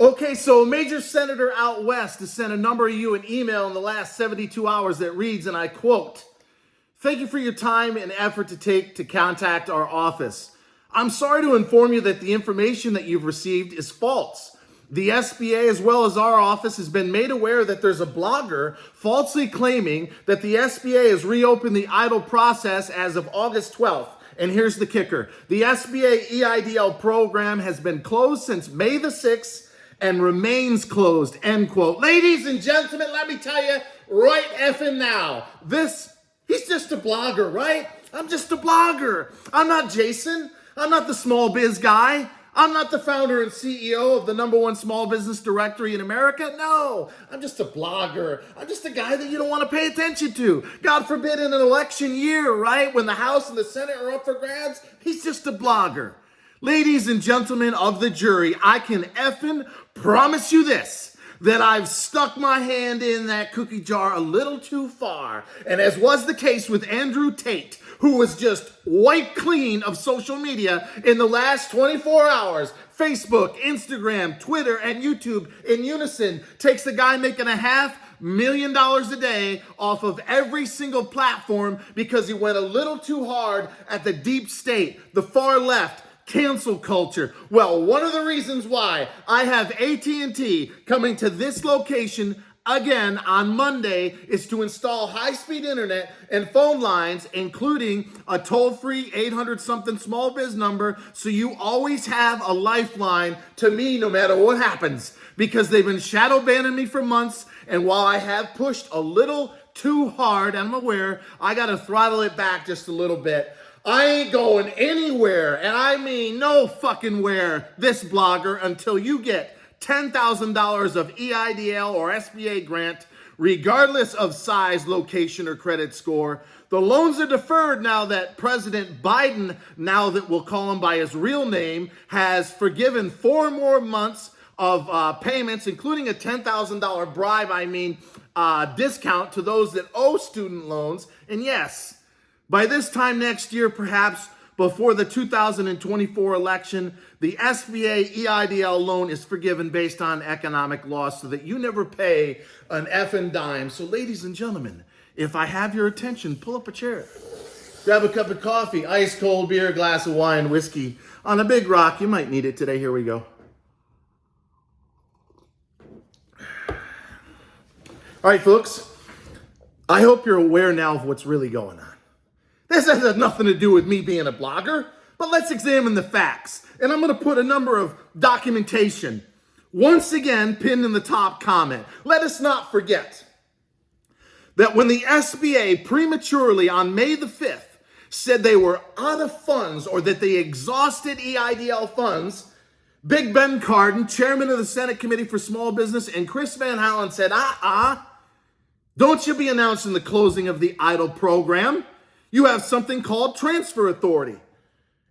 Okay, so a major senator out west has sent a number of you an email in the last 72 hours that reads, and I quote, "Thank you for your time and effort to take to contact our office. I'm sorry to inform you that the information that you've received is false. The SBA, as well as our office, has been made aware that there's a blogger falsely claiming that the SBA has reopened the EIDL process as of August 12th. And here's the kicker. The SBA EIDL program has been closed since May the 6th and remains closed," end quote. Ladies and gentlemen, let me tell you right effing now, he's just a blogger, right? I'm just a blogger. I'm not Jason. I'm not the small biz guy. I'm not the founder and CEO of the #1 small business directory in America. No, I'm just a blogger. I'm just a guy that you don't want to pay attention to. God forbid in an election year, right? When the House and the Senate are up for grabs, he's just a blogger. Ladies and gentlemen of the jury, I can effing promise you this, that I've stuck my hand in that cookie jar a little too far. And as was the case with Andrew Tate, who was just wiped clean of social media in the last 24 hours, Facebook, Instagram, Twitter, and YouTube in unison takes the guy making $500,000 a day off of every single platform because he went a little too hard at the deep state, the far left, cancel culture. Well, one of the reasons why I have AT&T coming to this location again on Monday is to install high-speed internet and phone lines, including a toll-free 800-something small biz number, so you always have a lifeline to me no matter what happens, because they've been shadow banning me for months, and while I have pushed a little too hard, I'm aware, I got to throttle it back just a little bit. I ain't going anywhere, and I mean no fucking where, this blogger, until you get $10,000 of EIDL or SBA grant, regardless of size, location, or credit score. The loans are deferred now that President Biden, now that we'll call him by his real name, has forgiven 4 more months of payments, including a $10,000 bribe, discount to those that owe student loans. And yes, by this time next year, perhaps before the 2024 election, the SBA EIDL loan is forgiven based on economic loss so that you never pay an effing dime. So ladies and gentlemen, if I have your attention, pull up a chair. Grab a cup of coffee, ice cold beer, a glass of wine, whiskey. On a big rock, you might need it today. Here we go. All right, folks, I hope you're aware now of what's really going on. This has nothing to do with me being a blogger, but let's examine the facts. And I'm going to put a number of documentation, once again, pinned in the top comment. Let us not forget that when the SBA prematurely on May the 5th said they were out of funds or that they exhausted EIDL funds, Big Ben Cardin, chairman of the Senate Committee for Small Business, and Chris Van Hollen said, don't you be announcing the closing of the EIDL program. You have something called transfer authority.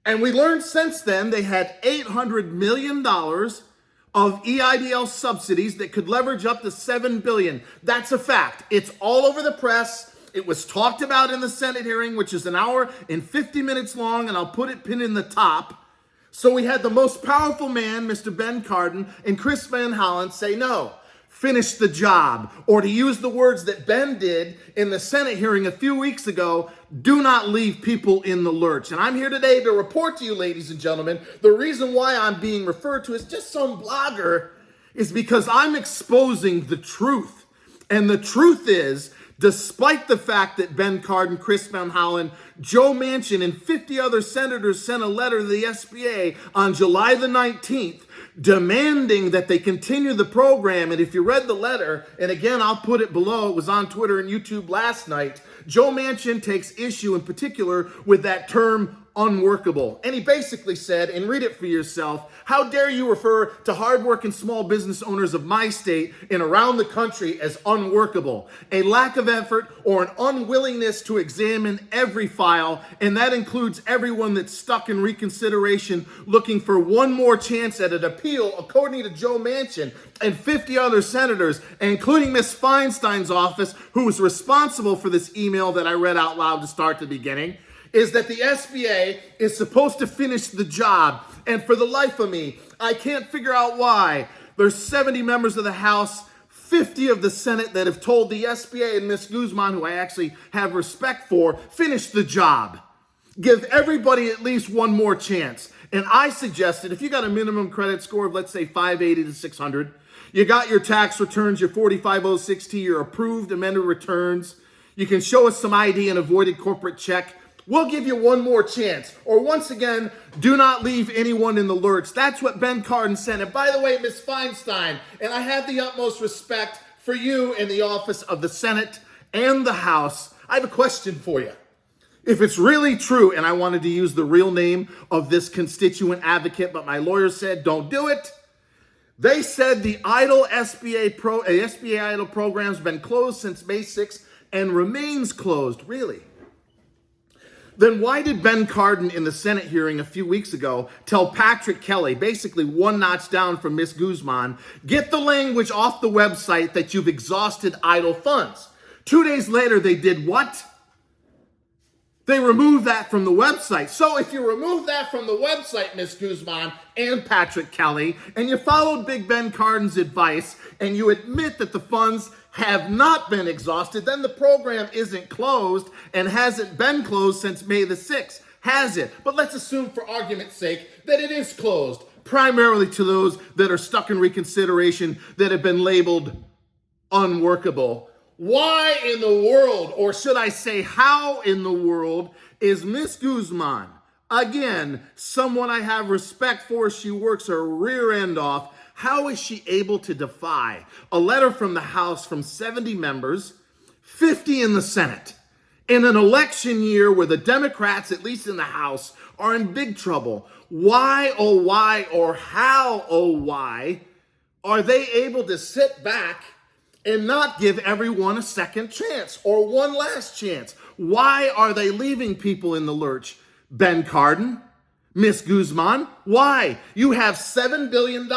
And we learned since then they had $800 million of EIDL subsidies that could leverage up to $7 billion. That's a fact. It's all over the press. It was talked about in the Senate hearing, which is an hour and 50 minutes long, and I'll put it pinned in the top. So we had the most powerful man, Mr. Ben Cardin, and Chris Van Hollen say no. Finish the job. Or to use the words that Ben did in the Senate hearing a few weeks ago, do not leave people in the lurch. And I'm here today to report to you, ladies and gentlemen, the reason why I'm being referred to as just some blogger is because I'm exposing the truth. And the truth is, despite the fact that Ben Cardin, Chris Van Hollen, Joe Manchin, and 50 other senators sent a letter to the SBA on July the 19th, demanding that they continue the program. And if you read the letter, and again, I'll put it below, it was on Twitter and YouTube last night, Joe Manchin takes issue in particular with that term unworkable. And he basically said, and read it for yourself, how dare you refer to hardworking small business owners of my state and around the country as unworkable? A lack of effort or an unwillingness to examine every file, and that includes everyone that's stuck in reconsideration looking for one more chance at an appeal, according to Joe Manchin and 50 other senators, including Ms. Feinstein's office, who was responsible for this email that I read out loud to start the beginning, is that the SBA is supposed to finish the job. And for the life of me, I can't figure out why There's 70 members of the House, 50 of the Senate that have told the SBA and Ms. Guzman, who I actually have respect for, finish the job. Give everybody at least one more chance. And I suggested if you got a minimum credit score of, let's say, 580 to 600, you got your tax returns, your 4506T, your approved amended returns, you can show us some ID and avoided corporate check, we'll give you one more chance. Or once again, do not leave anyone in the lurch. That's what Ben Cardin said. And by the way, Ms. Feinstein, and I have the utmost respect for you in the office of the Senate and the House, I have a question for you. If it's really true, and I wanted to use the real name of this constituent advocate, but my lawyer said don't do it. They said the EIDL SBA EIDL program's been closed since May 6th and remains closed. Really? Then why did Ben Cardin in the Senate hearing a few weeks ago tell Patrick Kelly, basically one notch down from Ms. Guzman, get the language off the website that you've exhausted EIDL funds? 2 days later, they did what? They removed that from the website. So if you remove that from the website, Ms. Guzman and Patrick Kelly, and you followed Big Ben Cardin's advice, and you admit that the funds have not been exhausted, then the program isn't closed and hasn't been closed since May the 6th, has it? But let's assume for argument's sake that it is closed, primarily to those that are stuck in reconsideration that have been labeled unworkable. Why in the world, or should I say how in the world, is Ms. Guzman, again, someone I have respect for, she works her rear end off, how is she able to defy a letter from the House from 70 members, 50 in the Senate, in an election year where the Democrats, at least in the House, are in big trouble? Why, oh why, or how, oh why, are they able to sit back and not give everyone a second chance or one last chance? Why are they leaving people in the lurch? Ben Cardin, Ms. Guzman, why? You have $7 billion.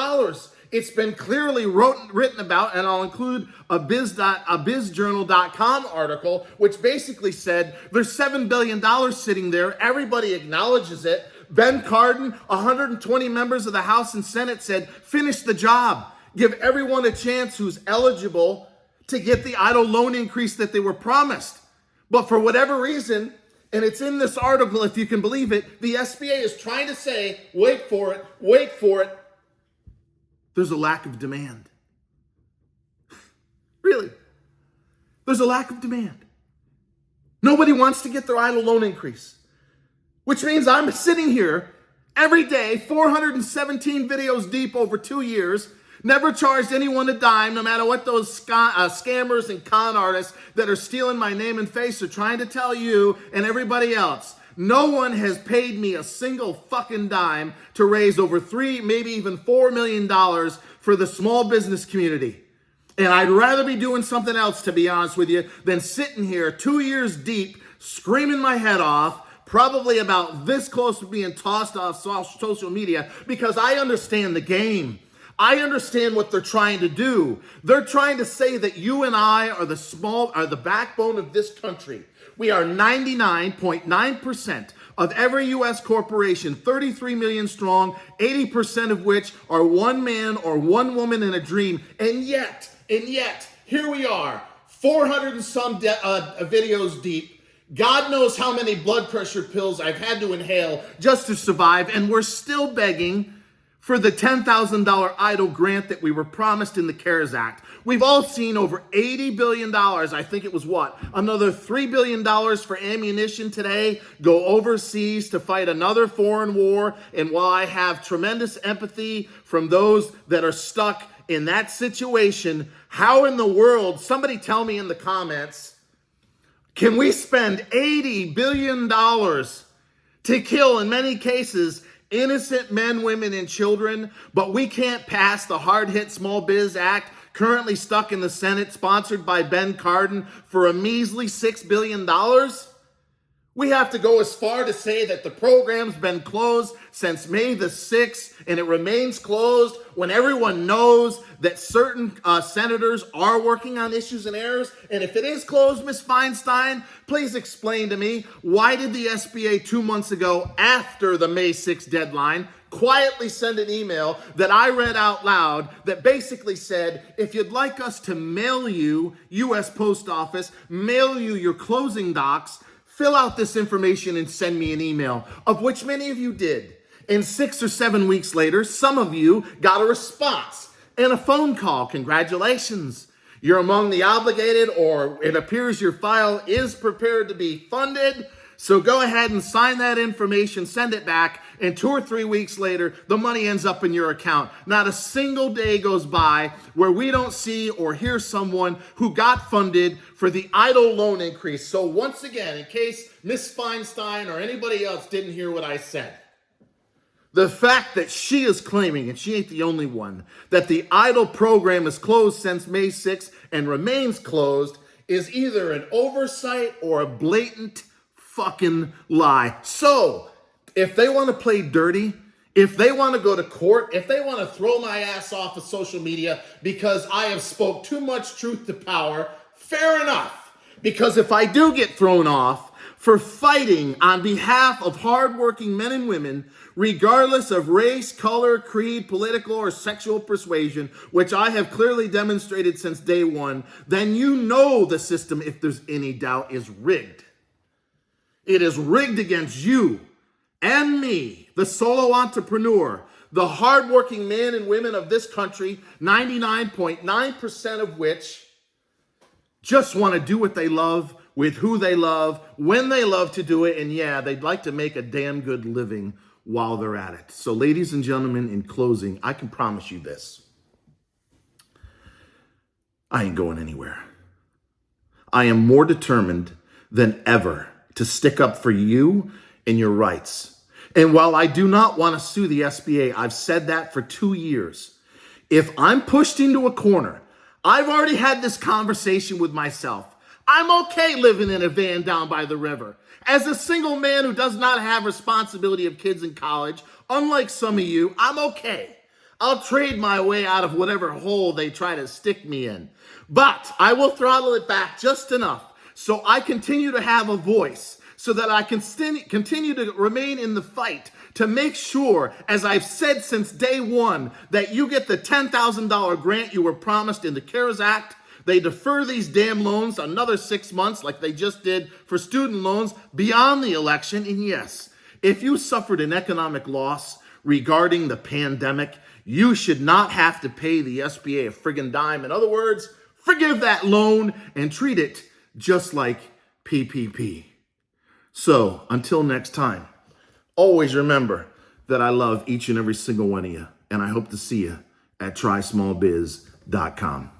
It's been clearly written about, and I'll include a bizjournal.com article, which basically said there's $7 billion sitting there. Everybody acknowledges it. Ben Cardin, 120 members of the House and Senate said, finish the job. Give everyone a chance who's eligible to get the EIDL loan increase that they were promised. But for whatever reason, and it's in this article, if you can believe it, the SBA is trying to say, wait for it, there's a lack of demand. Really? There's a lack of demand. Nobody wants to get their EIDL loan increase, which means I'm sitting here every day, 417 videos deep over 2 years, never charged anyone a dime, no matter what those scammers and con artists that are stealing my name and face are trying to tell you and everybody else. No one has paid me a single fucking dime to raise over $3, maybe even $4 million for the small business community. And I'd rather be doing something else, to be honest with you, than sitting here 2 years deep, screaming my head off, probably about this close to being tossed off social media, because I understand the game. I understand what they're trying to do. They're trying to say that you and I are the backbone of this country. We are 99.9% of every U.S. corporation, 33 million strong, 80% of which are one man or one woman in a dream. And yet, here we are, 400 and some videos deep. God knows how many blood pressure pills I've had to inhale just to survive, and we're still begging for the $10,000 EIDL grant that we were promised in the CARES Act. We've all seen over $80 billion, I think it was another $3 billion for ammunition today go overseas to fight another foreign war. And while I have tremendous empathy from those that are stuck in that situation, how in the world, somebody tell me in the comments, can we spend $80 billion to kill, in many cases, innocent men, women, and children, but we can't pass the hard-hit Small Biz Act, currently stuck in the Senate, sponsored by Ben Cardin, for a measly $6 billion? We have to go as far to say that the program's been closed since May the 6th, and it remains closed when everyone knows that certain senators are working on issues and errors. And if it is closed, Ms. Feinstein, please explain to me, why did the SBA 2 months ago, after the May 6th deadline, quietly send an email that I read out loud that basically said, if you'd like us to mail you, U.S. Post Office, mail you your closing docs, fill out this information and send me an email, of which many of you did. And 6 or 7 weeks later, some of you got a response and a phone call. Congratulations. You're among the obligated, or it appears your file is prepared to be funded. So go ahead and sign that information, send it back, and 2 or 3 weeks later, the money ends up in your account. Not a single day goes by where we don't see or hear someone who got funded for the EIDL loan increase. So once again, in case Ms. Feinstein or anybody else didn't hear what I said, the fact that she is claiming, and she ain't the only one, that the EIDL program is closed since May 6th and remains closed is either an oversight or a blatant fucking lie. So, if they want to play dirty, if they want to go to court, if they want to throw my ass off of social media because I have spoke too much truth to power, fair enough. Because if I do get thrown off for fighting on behalf of hardworking men and women, regardless of race, color, creed, political, or sexual persuasion, which I have clearly demonstrated since day one, then you know the system, if there's any doubt, is rigged. It is rigged against you and me, the solo entrepreneur, the hardworking men and women of this country, 99.9% of which just want to do what they love, with who they love, when they love to do it, and yeah, they'd like to make a damn good living while they're at it. So ladies and gentlemen, in closing, I can promise you this. I ain't going anywhere. I am more determined than ever to stick up for you and your rights. And while I do not want to sue the SBA, I've said that for 2 years. If I'm pushed into a corner, I've already had this conversation with myself. I'm okay living in a van down by the river. As a single man who does not have responsibility of kids in college, unlike some of you, I'm okay. I'll trade my way out of whatever hole they try to stick me in. But I will throttle it back just enough so I continue to have a voice, so that I can continue to remain in the fight to make sure, as I've said since day one, that you get the $10,000 grant you were promised in the CARES Act. They defer these damn loans another 6 months like they just did for student loans beyond the election. And yes, if you suffered an economic loss regarding the pandemic, you should not have to pay the SBA a friggin' dime. In other words, forgive that loan and treat it just like PPP. So, until next time, always remember that I love each and every single one of you, and I hope to see you at trysmallbiz.com.